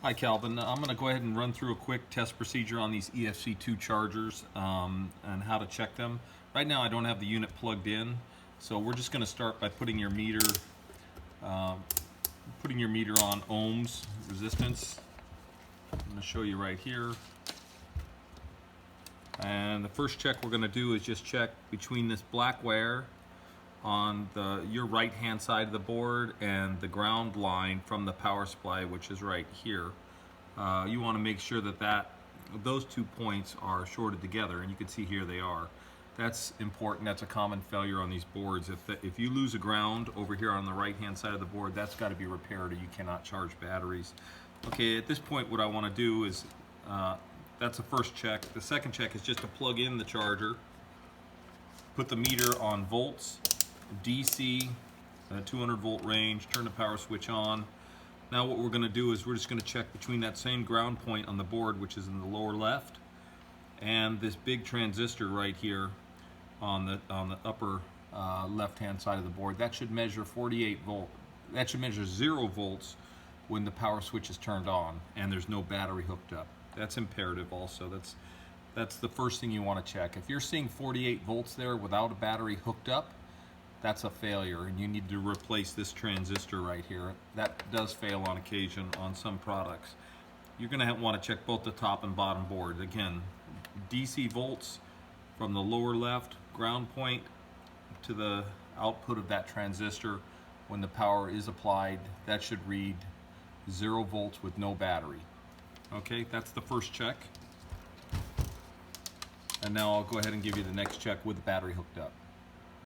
Hi Calvin, I'm going to go ahead and run through a quick test procedure on these EFC2 chargers and how to check them. Right now I don't have the unit plugged in, so we're just going to start by putting your meter on ohms resistance. I'm going to show you right here. And the first check we're going to do is just check between this black wire on your right hand side of the board and the ground line from the power supply, which is right here. You want to make sure that those 2 points are shorted together, and you can see here they are. That's important. That's a common failure on these boards. If you lose a ground over here on the right hand side of the board, that's got to be repaired, or you cannot charge batteries. Okay, at this point what I want to do is that's the first check. The second check is just to plug in the charger, put the meter on volts, DC, 200 volt range, turn the power switch on. Now what we're going to do is we're just going to check between that same ground point on the board, which is in the lower left, and this big transistor right here on the upper left hand side of the board. That should measure 48 volt. That should measure 0 volts when the power switch is turned on and there's no battery hooked up. That's imperative also. That's the first thing you want to check. If you're seeing 48 volts there without a battery hooked up, that's a failure, and you need to replace this transistor right here. That does fail on occasion on some products. You're going to want to check both the top and bottom board. Again, DC volts from the lower left ground point to the output of that transistor when the power is applied. That should read 0 volts with no battery. Okay, that's the first check. And now I'll go ahead and give you the next check with the battery hooked up.